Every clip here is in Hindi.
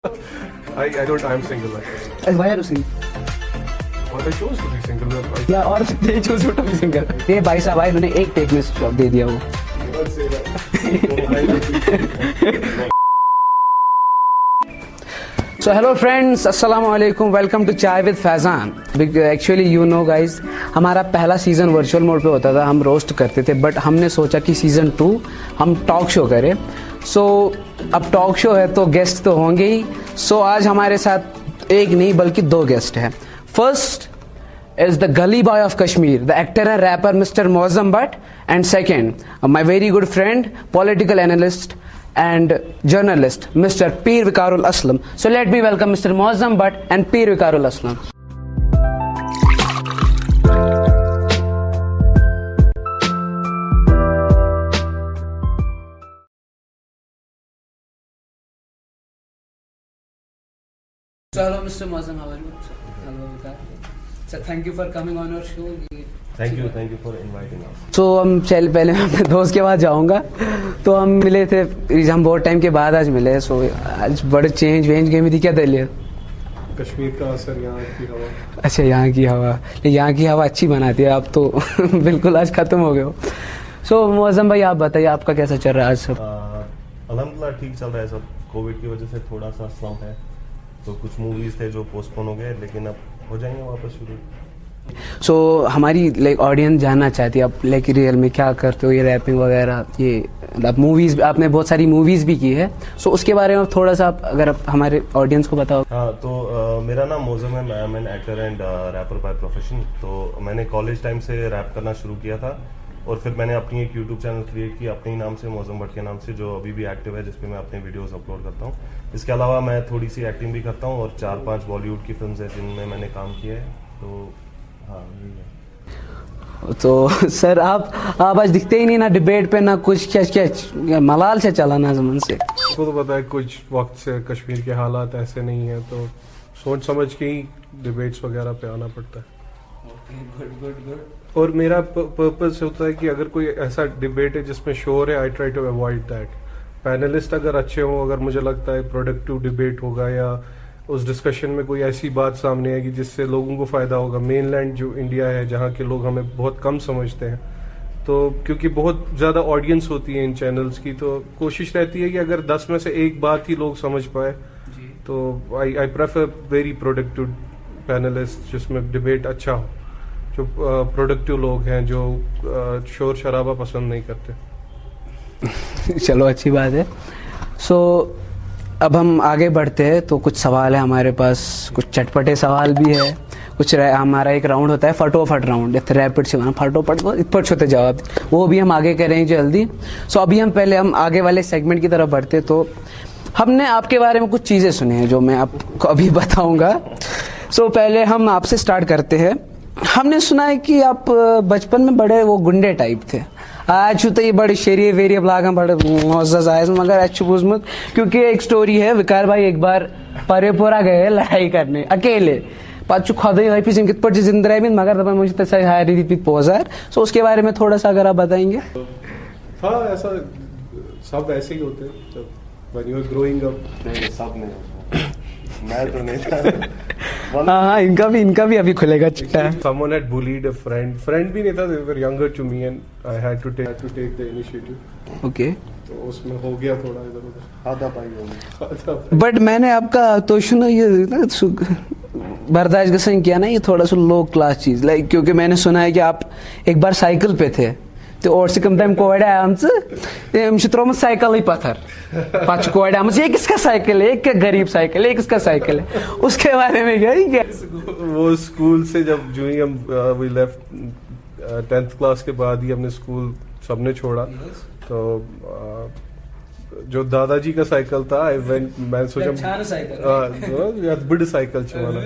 I don't. I'm single. And why are you single? But I chose to be single. Yeah, or they choose you to be single. ये भाई साहब आए, उन्होंने एक टेक में जॉब दे दिया वो. Don't say that. So hello friends, assalamu alaikum, welcome to Chai with Faizan. Actually you know guys, हमारा पहला सीज़न वर्चुअल मोड पे होता था, हम रोस्ट करते थे, बट हमने सोचा कि सीज़न 2 हम टॉक शो करें. सो अब टॉक शो है तो गेस्ट तो होंगे ही. सो आज हमारे साथ एक नहीं बल्कि दो गेस्ट हैं. First is the gully boy of Kashmir, the actor and rapper Mr. Mozam Butt, and second, my very good friend, political analyst and journalist, Mr. Peer Vikarul Aslam. So let me welcome Mr. Mozam Butt and Peer Vikarul Aslam. So hello Mr. Mozam, how are you? Hello Vikar. So thank you for coming on our show. Thank you for inviting us. तो हम चल पहले मैं अपने दोस्त के पास जाऊंगा. तो हम मिले थे, हम बहुत टाइम के बाद आज मिले. सो आज बड़े चेंज गई मेरी, क्या दलील? कश्मीर का असर, यहाँ की हवा. अच्छा, यहाँ की हवा, यहाँ की हवा अच्छी बनाती है. आप तो बिल्कुल आज खत्म हो गए हो. सो मौसम भाई आप बताइए, आपका कैसा चल रहा है आज सब? अल्हम्दुलिल्लाह ठीक चल रहा है सब. कोविड की वजह से थोड़ा सा स्लम्प है, तो कुछ मूवीज थे जो पोस्टपोन हो गए, लेकिन अब हो जाएंगे वापस शुरू. सो हमारी लाइक ऑडियंस जानना चाहती है आप लाइक रियल में क्या करते हो, ये रैपिंग वगैरह, ये आप मूवीज, आपने बहुत सारी मूवीज भी की है. सो उसके बारे में थोड़ा सा आप अगर आप हमारे ऑडियंस को बताओ. हाँ, तो मेरा नाम मोज़म है. I am an actor and rapper by profession. तो मैंने कॉलेज टाइम से रैप करना शुरू किया था, और फिर मैंने अपनी एक यूट्यूब चैनल क्रिएट किया अपने ही नाम से, मौज़म बट के नाम से, जो अभी भी एक्टिव है, जिसपे मैं अपने वीडियोस अपलोड करता हूँ. इसके अलावा मैं थोड़ी सी एक्टिंग भी करता हूँ, और 4-5 बॉलीवुड की फिल्म्स हैं जिनमें मैंने काम किया है. तो हाँ, यही है. तो सर आप आज दिखते ही नहीं ना डिबेट पे, ना कुछ. क्या मलाल से चला ना जमन से. आपको तो पता है कुछ वक्त से कश्मीर के हालात ऐसे नहीं है, तो सोच समझ के ही डिबेट्स वगैरह पे आना पड़ता है. गुड. और मेरा पर्पस होता है कि अगर कोई ऐसा डिबेट है जिसमें शोर है, I try to avoid that. Panelist अगर अच्छे हों, अगर मुझे लगता है प्रोडक्टिव डिबेट होगा, या उस डिस्कशन में कोई ऐसी बात सामने आएगी जिससे लोगों को फ़ायदा होगा. मेनलैंड जो इंडिया है, जहाँ के लोग हमें बहुत कम समझते हैं, तो क्योंकि बहुत ज़्यादा ऑडियंस होती है इन चैनल्स की, तो कोशिश रहती है कि अगर 10 में से एक बात ही लोग समझ पाए, तो I prefer very productive panelist जिसमें डिबेट अच्छा हो, जो प्रोडक्टिव लोग हैं, जो शोर शराबा पसंद नहीं करते. चलो अच्छी बात है. सो अब हम आगे बढ़ते हैं. तो कुछ सवाल है हमारे पास, कुछ चटपटे सवाल भी है, कुछ हमारा एक राउंड होता है फटोफट राउंड, रैपिड से फटोफट इतपट होते जवाब, वो भी हम आगे करेंगे जल्दी. सो अभी हम आगे वाले सेगमेंट की तरफ बढ़ते. तो हमने आपके बारे में कुछ चीज़ें सुनी हैं जो मैं आपको अभी बताऊंगा. सो पहले हम आपसे स्टार्ट करते हैं. हमने सुना है कि आप बचपन में बड़े वो गुंडे टाइप थे. आज तो ये बड़े शेरिए वेरिए लागान बड़े मोज़्ज़ज़ आए, मगर अच्छी बुझमुत, क्योंकि एक स्टोरी है. विकार भाई एक बार परेपुरा गए लड़ाई करने अकेले, पाचू खुद ही पिछले कित पर जिंदा रहे, मगर दबा मुझे तैसा हारी थी पोजर. सो उसके बारे में थोड़ा सा अगर आप बताएंगे. हाँ, ऐसा सब ऐसे ही होते हैं जब when you are growing up. नहीं, सब नहीं होता. मैं तो नहीं था. हाँ, इनका भी अभी खुलेगा चिट्टा. Someone had bullied a friend भी नहीं था. They were younger to me and I had to take the initiative. Okay. तो उसमें हो गया थोड़ा इधर उधर, आधा पाई हो गया. बट मैंने आपका तो सुना ये ना बर्दाश्त गसन किया ना, ये थोड़ा सा लो क्लास चीज लाइक, क्योंकि मैंने सुना है कि आप एक बार साइकिल पे थे, तो और से कम टाइम कोविड आया हमसे त्रोम साइकिल ही पत्थर पाँच कोविड आया ये किसका साइकिल है, एक गरीब साइकिल है, किसका साइकिल है, उसके बारे में क्या. वो स्कूल से जब जो ही हम वी लेफ्ट 10th क्लास के बाद ही हमने स्कूल सबने छोड़ा. तो जो दादाजी का साइकिल था, मैं सोचा बड़ी साइकिल चलाना.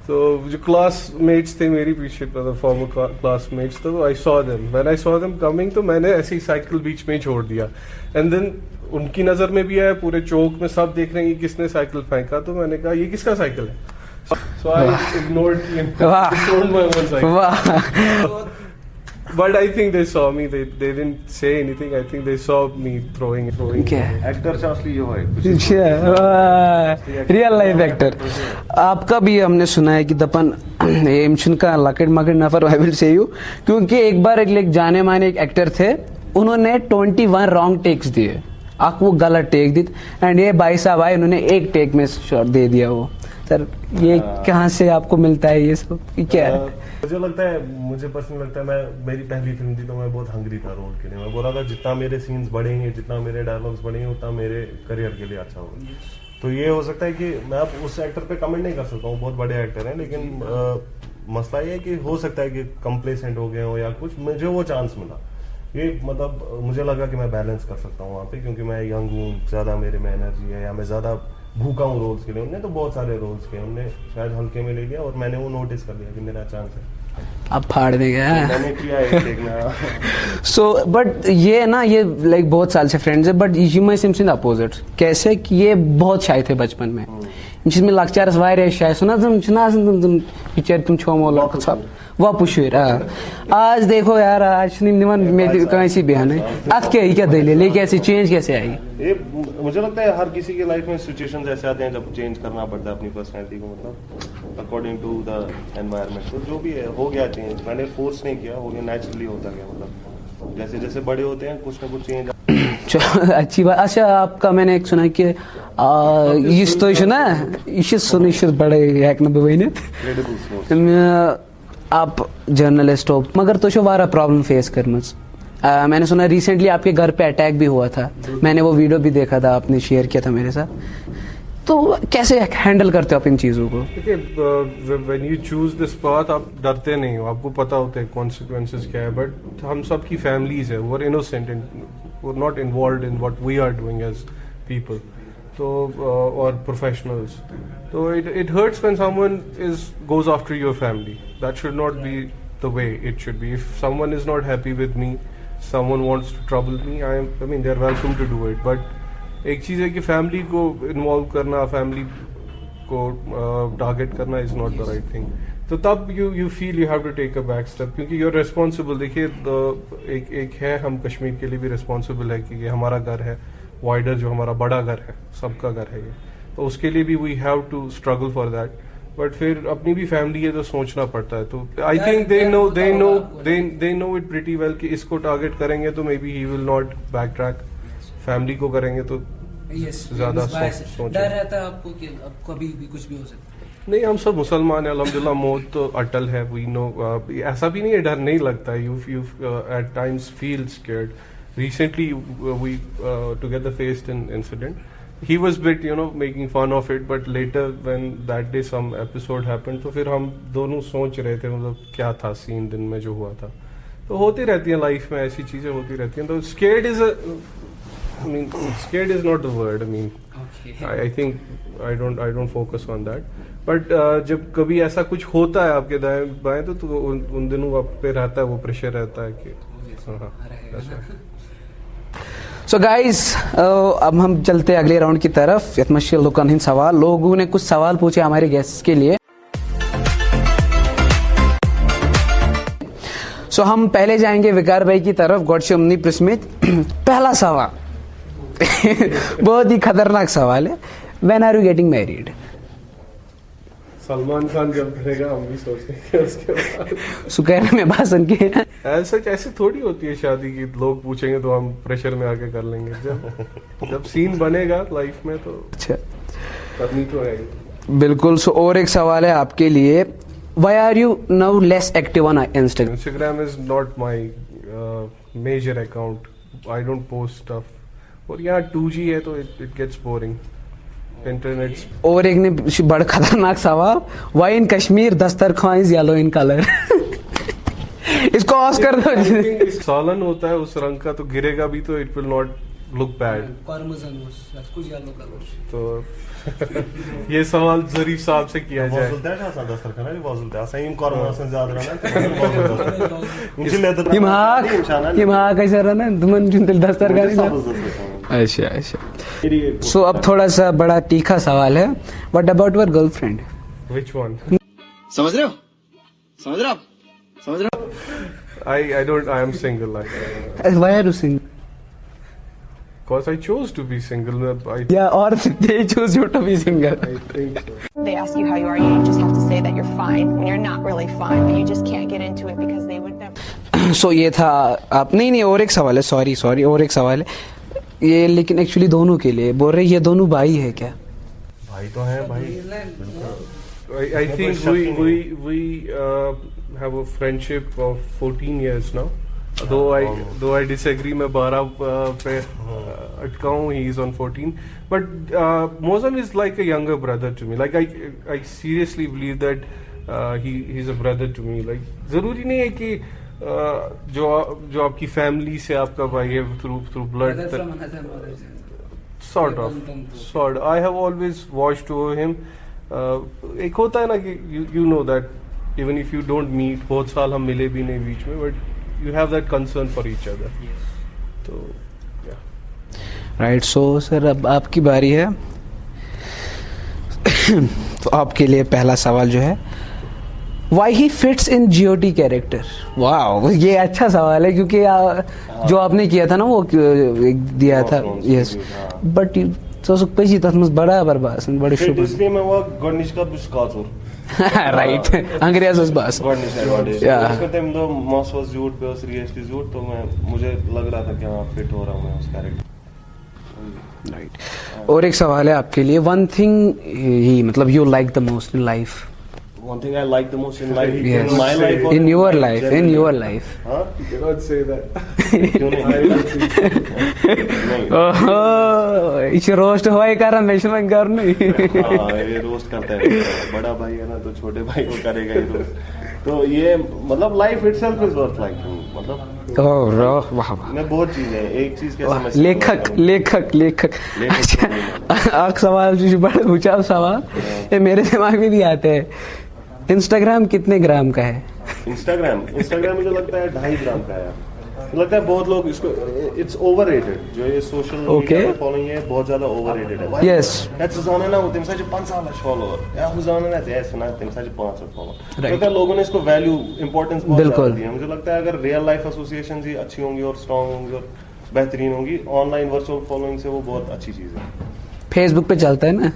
तो जो क्लासमेट्स थे मेरी पीछे, फॉर्मर क्लासमेट्स, तो आई सॉ देम कमिंग, तो मैंने ऐसी साइकिल बीच में ही छोड़ दिया. एंड देन उनकी नजर में भी आया, पूरे चौक में सब देख रहे हैं कि किसने साइकिल फेंका. तो मैंने कहा ये किसका साइकिल है. So I ignored him. Sold my own cycle. But I think they saw me. They didn't say anything. I think they saw me throwing. क्या है एक्टर से असली जो है रियल लाइफ एक्टर आपका भी हमने सुना है कि दपन एमशन का लकड़ मकड़ नफर आई विल से यू क्योंकि एक बार एक जाने माने एक एक्टर थे उन्होंने 21 रॉन्ग टेक्स दिए आपको टेक दी एंड ये भाई साहब आए उन्होंने एक टेक में शॉट दे दिया वो सर ये कहाँ से आपको मिलता है ये सब क्या है मुझे लगता है मुझे पर्सनली लगता है मैं मेरी पहली फिल्म थी तो मैं बहुत हंग्री था रोल के लिए मैं बोल रहा था जितना मेरे सीन्स बढ़ेंगे जितना मेरे डायलॉग्स बढ़ेंगे उतना मेरे करियर के लिए अच्छा होगा तो ये हो सकता है कि मैं अब उस एक्टर पे कमेंट नहीं कर सकता हूँ बहुत बड़े एक्टर हैं लेकिन मसला ये है कि हो सकता है कि कंप्लेसेंट हो गए हो या कुछ मुझे वो चांस मिला ये मतलब मुझे लगा कि मैं बैलेंस कर सकता हूँ वहाँ पे क्योंकि मैं यंग हूँ ज्यादा मेरे में एनर्जी है या मैं ज्यादा भूखा हूँ रोल्स के लिए उनने तो बहुत सारे रोल्स किए उनने शायद हल्के में ले लिया और मैंने वो नोटिस कर लिया कि मेरा चांस है अब फाड़ देगा मैंने किया है देखना सो बट ये ना ये लाइक बहुत साल से फ्रेंड्स है but you my seems in opposite कैसे कि ये बहुत शाय थे बचपन में जिसमें लक्चारस वारिया शाय सुना तुम पिक्चर तुम छोमो लोग सब वापुशुर आज देखो यार आज निमन मेरी कैसी बहन है आज क्या दलील है कैसे चेंज कैसे आई ये मुझे लगता है हर किसी के लाइफ में सिचुएशंस ऐसे आते हैं जब चेंज करना पड़ता है अपनी पर्सनैलिटी को मतलब अकॉर्डिंग टू द एनवायरनमेंट तो जो भी है हो गया चेंज मैंने फोर्स नहीं किया हो गया नेचुरली होता गया मतलब जैसे जैसे बड़े होते हैं कुछ ना कुछ चेंज अच्छी बात अच्छा आपका मैंने एक सुना कि इस तो सुना इस सुन इस बड़े हैक न बवैन आप जर्नलिस्ट हो मगर तो वारा प्रॉब्लम फेस करमच मैंने सुना रिसेंटली आपके घर पे अटैक भी हुआ था मैंने वो वीडियो भी देखा था आपने शेयर किया था मेरे साथ तो कैसे हैंडल करते हो आप इन चीजों को देखिए when you choose this path आप डरते नहीं हो आपको पता होता है कॉन्सिक्वेंसेस क्या है बट हम सब की फैमिलीज है वो इनोसेंट एंड वो not involve in what we are doing as people तो और प्रोफेशनल्स तो it hurts when someone is goes after your family that should not be the way it should be if someone is not happy with me someone wants to trouble me I mean they are welcome to do it but एक चीज़ है कि फैमिली को इन्वॉल्व करना फैमिली को टारगेट करना is not the right thing तो तब you feel you have to take a back step क्योंकि यू आर रिस्पॉन्सिबल देखिए एक है हम कश्मीर के लिए भी रिस्पॉन्सिबल है कि ये हमारा घर है वाइडर जो हमारा बड़ा घर है सबका घर है ये तो उसके लिए भी we have to struggle for that but फिर अपनी भी फैमिली है तो सोचना पड़ता है तो I think they know it pretty well कि इसको टारगेट करेंगे तो may be he will not back track family को करेंगे तो ज्यादा सोच डर रहता है आपको कि अब कभी भी कुछ भी हो सकता है नहीं हम सब मुसलमान हैं अल्हम्दुलिल्लाह मौत तो अटल है वी नो ऐसा भी नहीं है डर नहीं लगता है you at times feel scared recently we together faced an incident he was bit making fun of it but later when that day some episode happened तो फिर हम दोनों सोच रहे थे मतलब क्या था सीन दिन में जो हुआ था तो होती रहती है लाइफ में ऐसी चीजें होती रहती हैं तो scared is scared is not the word I mean I think I don't focus on that but जब कभी ऐसा कुछ होता है आपके दाएं बाएं तो उन दिनों आप पे रहता है वो प्रेशर रहता है कि हाँ सो गाइस अब हम चलते हैं अगले राउंड की तरफ यतमशी लुकन हिंद सवाल लोगों ने कुछ सवाल पूछे हमारे गेस्ट के लिए सो हम पहले जाएंगे विकार भाई की तरफ गॉडशे उमनी प्रस्मित पहला सवाल बहुत ही खतरनाक सवाल है when are you getting married Salman Khan जब करेगा हम भी सोचेंगे उसके बाद सुकैर में भाषण के ऐसा ऐसे थोड़ी होती है शादी की लोग पूछेंगे तो हम प्रेशर में आके कर लेंगे जब सीन बनेगा लाइफ में तो अच्छा करनी तो है बिल्कुल सो और एक सवाल है आपके लिए why are you now less active on Instagram Instagram is not my major account I don't post stuff और यहाँ 2G है तो इट गेट्स बोरिंग इंटरनेट और एक ने बड़ा खतरनाक सवाल व्हाई इन कश्मीर दस्तरखान इज येलो इन कलर इसको ऑस्कर दो सालन होता है उस रंग का तो गिरेगा भी तो it will not look bad तो ये सवाल जरीफ साहब से किया जाए हिमाक ऐसा रहना दुमन जुंतल दस्तरखान अच्छा अच्छा सो अब थोड़ा सा बड़ा तीखा सवाल है what about your girlfriend which one समझ रहे हो I don't. I am single. Why are you single? Because I chose to be single. Yeah, or they choose you to be single. I think so. They ask you how you are, you just have to say that you're fine when you're not really fine, but you just can't get into it because they would never. सो ये था आप नहीं और एक सवाल है सॉरी और एक सवाल है ये लेकिन एक्चुअली दोनों के लिए बोल रहे ये दोनों भाई है क्या भाई तो हैं भाई I think we have a friendship of 14 years now. Though I disagree, मैं 12 पे अटका हूँ. He is on 14. But Mozam is like a younger brother to me. Like I seriously believe that he's a brother to me. Like जरूरी नहीं है कि जो आपकी फैमिली से आपका भाई है through blood. Brother from another mother. Sort. I have always watched over him. एक होता है ना कि you know that even if you don't meet बहुत साल हम मिले भी नहीं बीच में but you have that concern for each other. तो राइट सो सर अब आपकी बारी है तो आपके लिए पहला सवाल जो है why he fits in GOT character वाह ये अच्छा सवाल है क्योंकि जो आपने किया था ना वो दिया था यस बट तो पैसी तथ मज बराबर बासन बड़े शुभ इसलिए मैं वो गणेश का बुस्काचुर राइट अंग्रेज उस बस गणेश एडवांटेज उसके टाइम तो मॉस वाज जूट पे सीरियसली जूट तो मुझे लग रहा था कि हां फिट हो रहा हूं मैं उस कैरेक्टर राइट और एक सवाल है आपके लिए वन थिंग ही मतलब you like the most in life One thing I like the most in life, Yes. in my life, or in your life, generally? in your life. हाँ? you cannot say that. क्यों नहीं? नहीं। ओह इसे रोस्ट होए कर मेंशन कर नहीं हाँ, ये रोस्ट करता है बड़ा भाई है ना तो छोटे भाई को करेगा ये रोस्ट तो ये मतलब life itself is worth liking मतलब ओह वाह वाह मैं बहुत चीजें एक चीज कैसे वाह, मैं लेखक अच्छा एक सवाल जो बड़ा ऊंचा सवाल ये मेरे दिमाग में भी आते हैं इंस्टाग्राम कितने ग्राम का है इंस्टाग्राम मुझे लगता है 2.5 ग्राम का है मुझे लगता है बहुत लोग इसको इट्स ओवररेटेड जो ये सोशल मीडिया पे फॉलोइंग है बहुत ज्यादा ओवररेटेड है Yes. That's Susanna ना तम सा 5 फॉलोअर या Susanna ना जैसे ना तम सा 500 फॉलोअर Right. तो लोगों ने इसको वैल्यू इंपॉर्टेंस बहुत बिल्कुल। ज्यादा दी है मुझे लगता है अगर रियल लाइफ एसोसिएशन ही अच्छी होंगी और स्ट्रांग होंगी और बेहतरीन होंगी ऑनलाइन वर्चुअल फॉलोइंग से वो बहुत अच्छी चीज है फेसबुक पे चलता है ना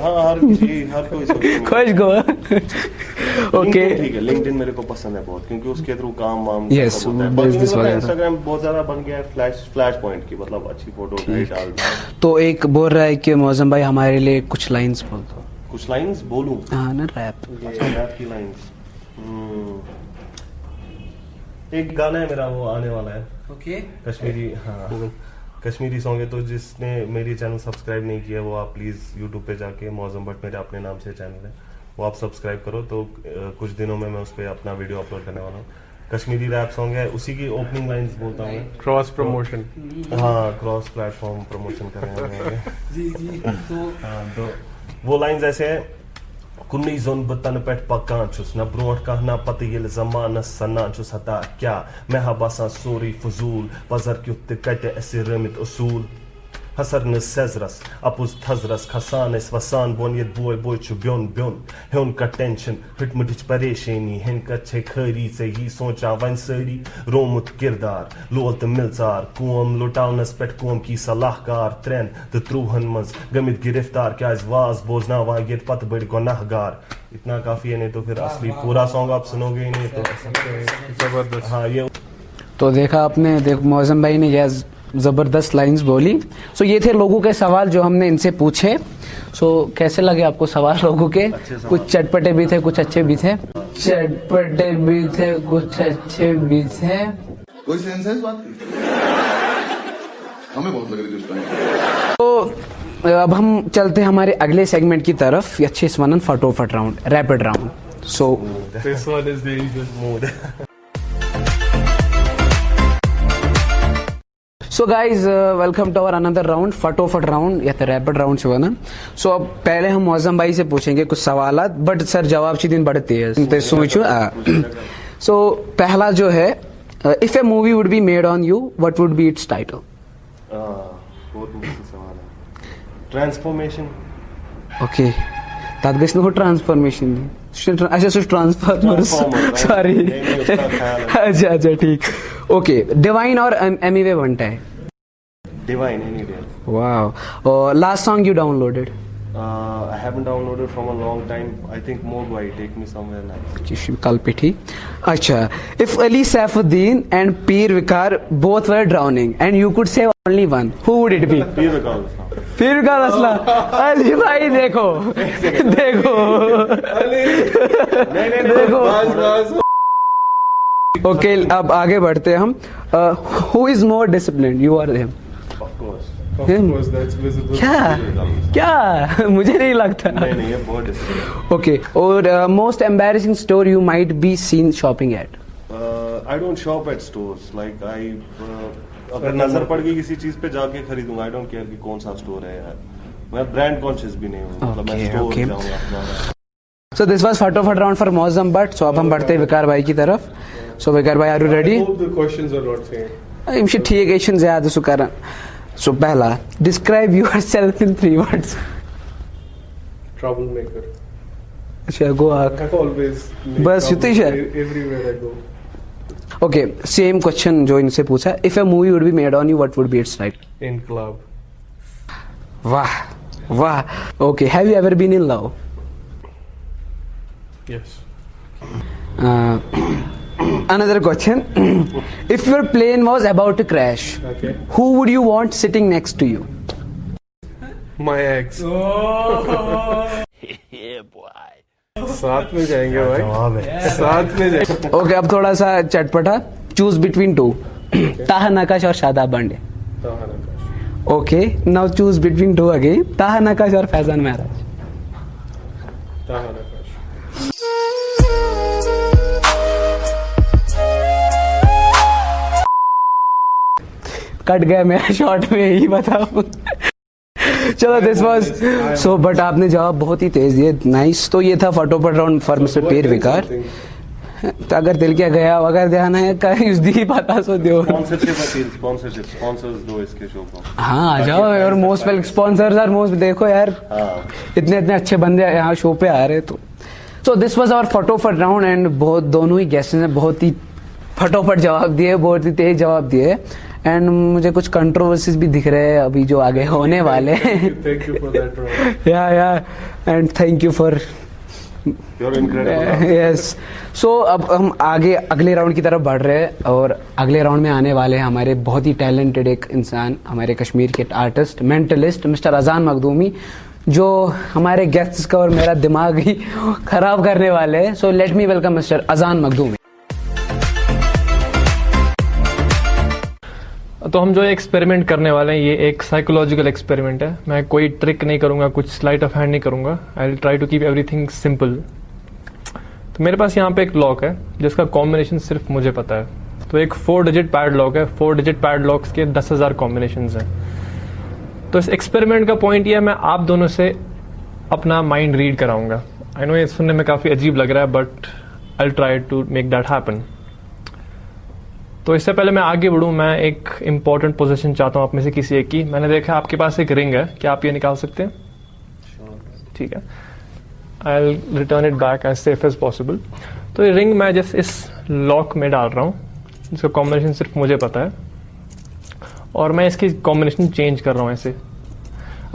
हाँ हर कोई खुश गो ओके ठीक है लिंक्डइन मेरे को पसंद है बहुत क्योंकि उसके थ्रू काम वाम Yes, सब होता है। business बाकी वगैरह। इंस्टाग्राम बहुत ज्यादा बन गया है फ्लैश पॉइंट की मतलब अच्छी फोटो उठाई डाल दी। तो एक बोल रहा है कि मौजम भाई हमारे लिए कुछ लाइंस बोल दो कुछ लाइंस बोलूं हाँ ना रैप अच्छा रैप की लाइंस एक गाना है मेरा वो आने वाला है Okay. कश्मीरी हाँ कश्मीरी सॉन्ग है तो जिसने मेरी चैनल सब्सक्राइब नहीं किया वो आप प्लीज यूट्यूब पे जाके मौजम भट्ट मेरे अपने नाम से चैनल है वो आप सब्सक्राइब करो तो कुछ दिनों में मैं उस पर अपना वीडियो अपलोड करने वाला हूँ कश्मीरी रैप सॉन्ग है उसी की ओपनिंग लाइंस बोलता हूँ क्रॉस प्रमोशन. हाँ क्रॉस प्लेटफॉर्म प्रमोशन करेंगे जी तो हाँ तो वो लाइंस ऐसे हैं कुन्नी जोन बतन पेट पकान छुस न ब्रोट का ना पति ये जमान सना छुस हता क्या मैं हबासा सोरी फजूल पजर क्युत कटे ऐसे रमित उसूल हसर न सेजरस अपुस थजरस खसान इस वसान बोन ये बोय छु ब्योन हेन का टेंशन हिट मुझ परेशानी हिन का छे खरी से ही सोचा वन सरी रोमुत किरदार लोल त मिलचार कोम लुटावनस पेट कोम की सलाहकार ट्रेन त त्रूहन मज गमित गिरफ्तार क्या इस वाज बोझना वहां गिर पत बड़ गुनाहगार इतना काफी है नहीं तो फिर असली पूरा सॉन्ग आप सुनोगे ही नहीं तो जबरदस्त. हाँ ये तो देखा आपने देखो मौजम भाई ने यह ज़बरदस्त लाइंस बोली सो ये थे लोगों के सवाल जो हमने इनसे पूछे सो कैसे लगे आपको सवाल लोगों के कुछ चटपटे भी थे कुछ अच्छे भी थे चटपटे भी थे कुछ अच्छे भी थे कोई सेंस है इस बात की हमें बहुत लग रही थी उस टाइम तो अब हम चलते हैं हमारे अगले सेगमेंट की तरफ अच्छे स्वनन फटोफट round rapid round so this one is very good mood so guys welcome to our another round फटोफट राउंड या तो रैपिड राउंड से बना सो अब पहले हम मौजम भाई से पूछेंगे कुछ सवाल बट सर जवाब सी दिन बढ़ते हैं सोचो सो पहला जो है if A movie would be made on you what would be its title बहुत मुश्किल सवाल है ट्रांसफॉर्मेशन ओके तद गस नो ट्रांसफॉर्मेशन अच्छा सो ट्रांसफॉर्मर्स, सॉरी। नहीं, उसका ख्याल है। अच्छा अच्छा ठीक, ओके। डिवाइन और एमीवे बनता है। Divine, any day. वाह। और last song you downloaded? I haven't downloaded from a long time. I think Mogwai, Take Me Somewhere Nice. कल पे ठीक। अच्छा, इफ अली सैफुद्दीन एंड पीर विकार both were drowning and you could save only one, who would it be? Pir Vikas Aslam. पीर विकार असलम। अली भाई देखो देखो देखो। ओके, अब आगे बढ़ते हैं हम। Who is more discipline, you और him? Of course. Of Him? course, that's visible. क्या क्या मुझे नहीं लगता। नहीं, ये बहुत disciplined. ओके, और most embarrassing store you might be seen shopping at? I don't shop at stores. Like अगर नजर पड़ गई किसी चीज पे जाके खरीदूंगा. I don't care कि कौन सा स्टोर है यार. मैं ब्रांड कॉन्शियस भी नहीं हूँ. मतलब मैं Okay, स्टोर okay. जाऊंगा अपना. सो दिस वाज फटाफट राउंड फॉर मौसम बट। सो अब हम बढ़ते हैं विकार भाई की तरफ। सो विकार भाई, are you ready? I hope the questions are not same. इमशी ठीक है, ज्यादा सुकर। सो पहला, describe yourself in 3 words. Troublemaker. अच्छा, गो I always make बस trouble युतीश है। everywhere I go. Okay, same question जो इनसे पूछा। If a movie would be made on you, what would be its title? Inqilab. वाह वाह। Okay, have you ever been in love? Yes. Another question. If your plane was about to crash, Okay. who would you want sitting next to you? My ex. साथ में जाएंगे भाई, जवाब है. साथ में जाएंगे. Okay, अब थोड़ा सा चटपटा। Choose between 2. ताहा नकाश और शादाब बांडे। ताहा नकाश. Okay, now choose between 2 again. ताहा नकाश और फैजान महराज। ताहा नकाश. कट गया मेरा शॉट में, यही बताओ। चलो, दिस वाज सो, बट आपने जवाब बहुत ही तेज दिए, नाइस। तो ये था फटाफट राउंड फॉर मिस्टर पीर विकार। तो अगर दिल क्या गया, अगर ध्यान है कर दी पता सो दो। स्पॉन्सर्स दो इसके शो को. हाँ, आ जाओ। और most well sponsors are most, देखो यार हाँ. इतने इतने अच्छे बंदे यहाँ शो पे आ रहे। तो सो दिस वाज आवर फटाफट राउंड एंड बहुत दोनों ही गेस्ट ने बहुत ही फटाफट जवाब दिए, बहुत ही तेज जवाब दिए। एंड मुझे कुछ कंट्रोवर्सीज भी दिख रहे हैं अभी जो आगे होने वाले हैं। Thank you for that round. या and thank you for You're incredible. Yes. So अब हम आगे अगले राउंड की तरफ बढ़ रहे हैं और अगले राउंड में आने वाले हैं हमारे बहुत ही टैलेंटेड एक इंसान, हमारे कश्मीर के आर्टिस्ट, मेंटलिस्ट मिस्टर अजान मखदूमी, जो हमारे गेस्ट्स का और मेरा दिमाग ही खराब करने वाले हैं। So let me welcome mister अजान मखदूमी। तो हम जो एक्सपेरिमेंट करने वाले हैं, ये एक साइकोलॉजिकल एक्सपेरिमेंट है। मैं कोई ट्रिक नहीं करूंगा, कुछ स्लाइट ऑफ हैंड नहीं करूंगा। I will try to keep everything simple. तो मेरे पास यहाँ पे एक लॉक है जिसका कॉम्बिनेशन सिर्फ मुझे पता है। तो एक 4 डिजिट पैड लॉक है। 4 डिजिट पैड लॉक्स के 10,000 कॉम्बिनेशन हैं। तो इस एक्सपेरिमेंट का पॉइंट ये है, मैं आप दोनों से अपना माइंड रीड कराऊंगा। आई नो ये सुनने में काफ़ी अजीब लग रहा है, but I will try to make that happen. तो इससे पहले मैं आगे बढ़ूं, मैं एक इंपॉर्टेंट पोजीशन चाहता हूं आप में से किसी एक की। मैंने देखा आपके पास एक रिंग है, क्या आप ये निकाल सकते हैं? ठीक है, I will return it back as safe as possible. तो ये रिंग मैं जस्ट इस लॉक में डाल रहा हूं, जिसका कॉम्बिनेशन सिर्फ मुझे पता है, और मैं इसकी कॉम्बिनेशन चेंज कर रहा हूं ऐसे।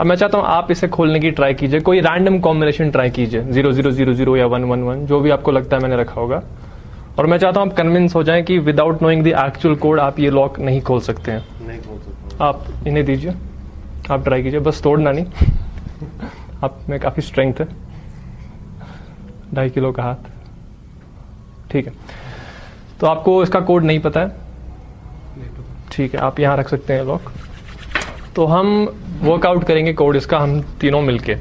अब मैं चाहता हूं आप इसे खोलने की ट्राई कीजिए, कोई रैंडम कॉम्बिनेशन ट्राई कीजिए, 0000 या 111, जो भी आपको लगता है मैंने रखा होगा। और मैं चाहता हूं आप कन्विंस हो जाएं कि without knowing the actual code आप ये लॉक नहीं खोल सकते हैं। नहीं खोल सकता. आप इन्हें दीजिए, आप ट्राई कीजिए, बस तोड़ना नहीं। आप में काफ़ी स्ट्रेंथ है, 2.5 किलो का हाथ। ठीक है, तो आपको इसका कोड नहीं पता है? ठीक है, आप यहाँ रख सकते हैं लॉक। तो हम वर्कआउट करेंगे कोड इसका, हम तीनों मिलके।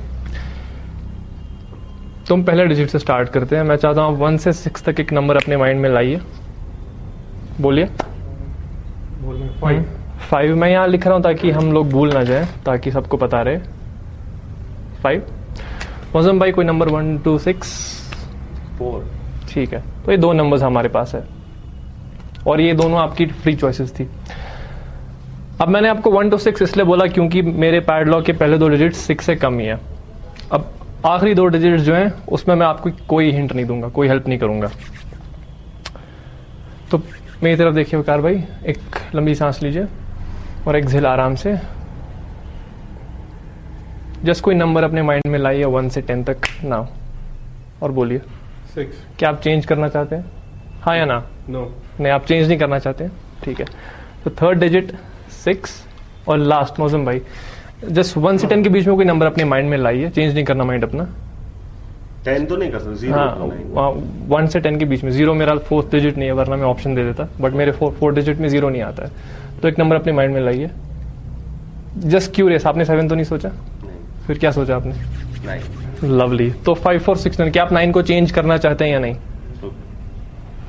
तुम पहले डिजिट से स्टार्ट करते हैं। मैं चाहता हूँ 1 से 6 तक एक नंबर अपने माइंड में लाइए, बोलिए। 5 मैं यहाँ लिख रहा हूँ ताकि हम लोग भूल ना जाए, ताकि सबको पता रहे। 5। मौसम भाई कोई नंबर 1 2 6 4. ठीक है, तो ये 2 नंबर्स हमारे पास है और ये दोनों आपकी फ्री चॉइसेस थी। अब मैंने आपको 1 to 6 इसलिए बोला क्योंकि मेरे पैडलॉक के पहले 2 डिजिट 6 से कम ही है। अब आखिरी 2 डिजिट जो हैं उसमें मैं आपको कोई हिंट नहीं दूंगा, कोई हेल्प नहीं करूंगा। तो मेरी तरफ देखिए वकार भाई, एक लंबी सांस लीजिए और एक्सहेल आराम से। जस्ट कोई नंबर अपने माइंड में लाइए 1 से 10 तक नाउ और बोलिए 6. क्या आप चेंज करना चाहते हैं, हाँ या ना? No. नहीं, आप चेंज नहीं करना चाहते हैं, ठीक है। तो 3rd डिजिट 6 और लास्ट मौसम भाई, जस्ट 1 से 10 के बीच में कोई नंबर अपने माइंड में लाइए, चेंज नहीं करना माइंड अपना। 10 तो नहीं कर सकते, 0 हाँ, 1 से 10 के बीच में। 0 मेरा 4th डिजिट नहीं है, वरना मैं ऑप्शन दे देता, बट मेरे 4 डिजिट में 0 नहीं आता है। तो एक नंबर अपने माइंड में लाइए। जस्ट क्यूरियस, आपने 7 तो नहीं सोचा? फिर क्या सोचा आपने? 9. लवली। तो 5 4 6 9, क्या आप 9 को चेंज करना चाहते हैं या नहीं?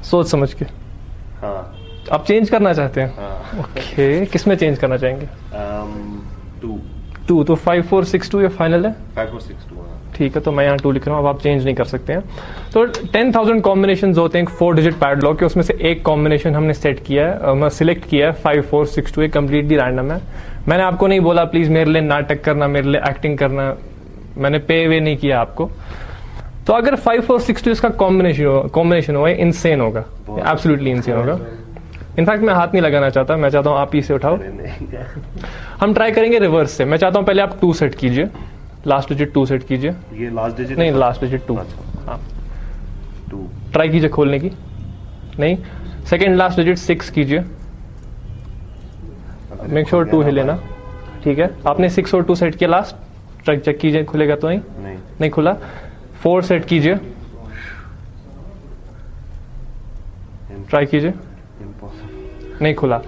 सोच समझ के। हाँ. आप चेंज करना चाहते हैं? हाँ. ओके, किस में चेंज करना चाहेंगे? 2. तो 5 4 6 2 ये फाइनल है? 5 4 6 2. ठीक है, तो मैं यहाँ 2 लिख रहा हूँ, अब आप चेंज नहीं कर सकते हैं। तो 10,000 कॉम्बिनेशन होते हैं 4 डिजिट पैडलॉक के, उसमें से एक कॉम्बिनेशन हमने सेट किया है, सिलेक्ट किया है 5 4 6 2, ये कम्प्लीटली रैंडम है। मैंने आपको नहीं बोला प्लीज मेरे लिए नाटक करना, मेरे लिए एक्टिंग करना, मैंने पे वे नहीं किया आपको। तो अगर 5 4 6 2 इसका कॉम्बिनेशन होगा, इनसेन होगा, एब्सोल्युटली इनसेन होगा। इनफैक्ट मैं हाथ नहीं लगाना चाहता, मैं चाहता हूँ आप ही से उठाओ। हम ट्राई करेंगे रिवर्स से। मैं चाहता हूँ पहले आप 2 सेट कीजिए, लास्ट डिजिट 2 सेट कीजिए। ये लास्ट डिजिट नहीं, लास्ट डिजिट 2। हाँ, 2. ट्राई कीजिए खोलने की। नहीं, सेकेंड लास्ट डिजिट 6 कीजिए, मेक श्योर 2 हिले ना, ठीक है। आपने 6 और 2 सेट किया, लास्ट ट्राई चेक कीजिए, खुलेगा तो नहीं? नहीं खुला। 4 सेट कीजिए, ट्राई कीजिए, नहीं खुला।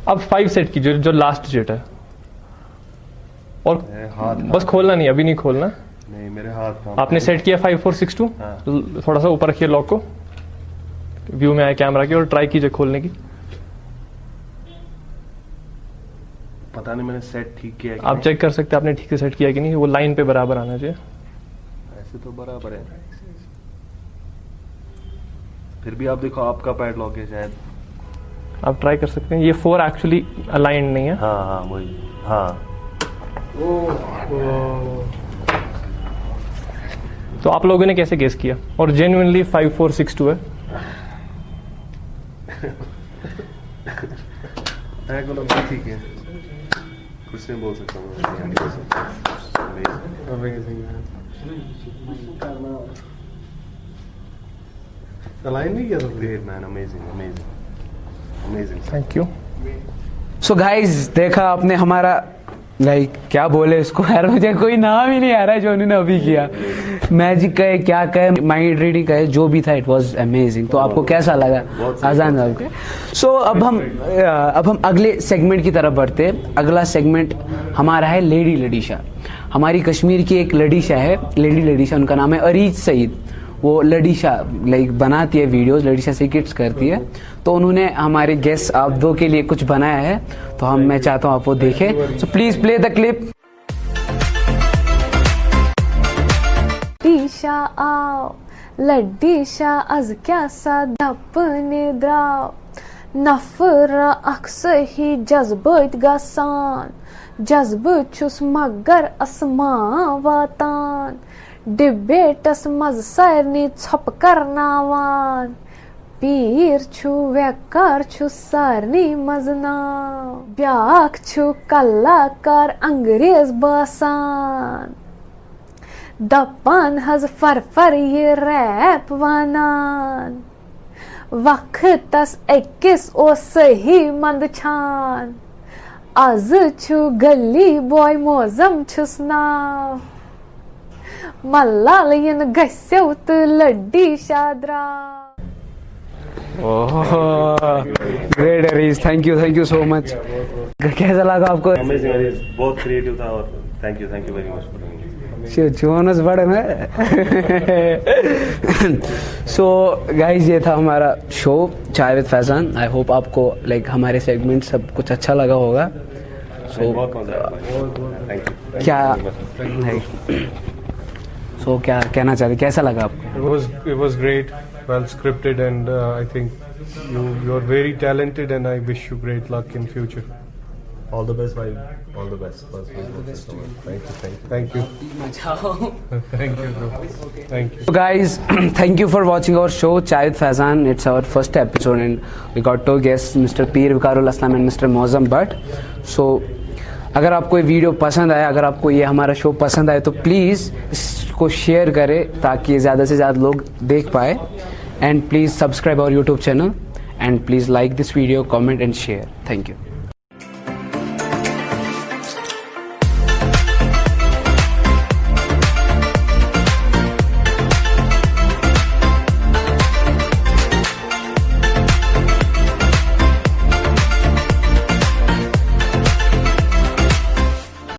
अब 5 सेट कीजिए, जो लास्ट डिजिट है, और बस खोलना नहीं, अभी नहीं खोलना। नहीं, मेरे हाथ। आपने सेट किया 5 4 6 2, थोड़ा सा ऊपर रखिए लॉक को, व्यू में आए कैमरा के, और ट्राई कीजिए खोलने की। पता नहीं मैंने सेट ठीक किया कि आप चेक कर सकते हैं आपने ठीक से सेट किया कि नहीं, वो लाइन पे बराबर आना चाहिए। ऐसे तो बराबर है, फिर भी आप देखो आपका पैडलॉक है शायद। आप ट्राई कर सकते हैं, ये 4 एक्चुअली अलाइंड नहीं है। हाँ हाँ वही, हाँ। तो आप लोगों ने कैसे गेस किया? और जेन्युइनली 5 4 6 2 है। ठीक है, कुछ नहीं बोल सकता मैं। अलाइन नहीं किया था? Great man, amazing amazing amazing. Thank you. So guys, देखा आपने हमारा, लाइक क्या बोले इसको यार, मुझे कोई नाम ही नहीं आ रहा है जो उन्होंने अभी किया। मैजिक कहे, क्या कहे, माइंड रीडिंग कहे, जो भी था, इट वाज अमेजिंग। तो आपको कैसा लगा आजान साहब के? सो अब हम अगले सेगमेंट की तरफ बढ़ते हैं। अगला सेगमेंट हमारा है लेडी लडीशा। हमारी कश्मीर की एक लडीशा है, लेडी लडीशा, उनका नाम है अरीज सईद। वो लडीशा लाइक बनाती है वीडियोस, लडीशा से किड्स करती है। तो उन्होंने हमारे गेस्ट आप दो के लिए कुछ बनाया है, तो मैं चाहता हूँ आप वो देखें। So please play the clip. Ladishah आओ, लडीशा अज क्या सा धपने द्राव, नफरा अक्सर ही जज्बत गसान, जज्बत छुस मगर असमान वातान, डिबेटस मज सारनी छप करनावान, पीर छु वेकार छु सारनी मजना, ब्याक छु कलाकार अंग्रेज बासान, दपान हज फर ये रैप वानान, वक्तस 21 ओ सही मंद छान, आज छु गली बॉय मोजम छुस नाव, मल्लालियन गस्यौत लड्डी शाद्रा। Great Areej, thank you so much. कैसा लगा आपको? अमेजिंग अरीज, बहुत क्रिएटिव था और thank you very much for जोनस बड़े में। सो गाइज, ये था हमारा show Chai with Faizan. I hope आपको लाइक हमारे सेगमेंट सब कुछ अच्छा लगा होगा। सो क्या कहना चाहते, कैसा लगा आपको? It was great, well scripted, and I think you are very talented, and I wish you great luck in future. All the best, bhai. All the best. Thank you. Thank you, bro. Thank you. So guys, thank you for watching our show Chai with Faizan. It's our first episode and we got two guests, Mr. Peer Vikarul Aslam and Mr. Mozam Bhatt. So अगर आपको ये वीडियो पसंद आया, अगर आपको ये हमारा शो पसंद आए तो प्लीज़ इसको शेयर करें ताकि ज़्यादा से ज़्यादा लोग देख पाए. And please subscribe our YouTube channel and please like this video, comment and share. Thank you.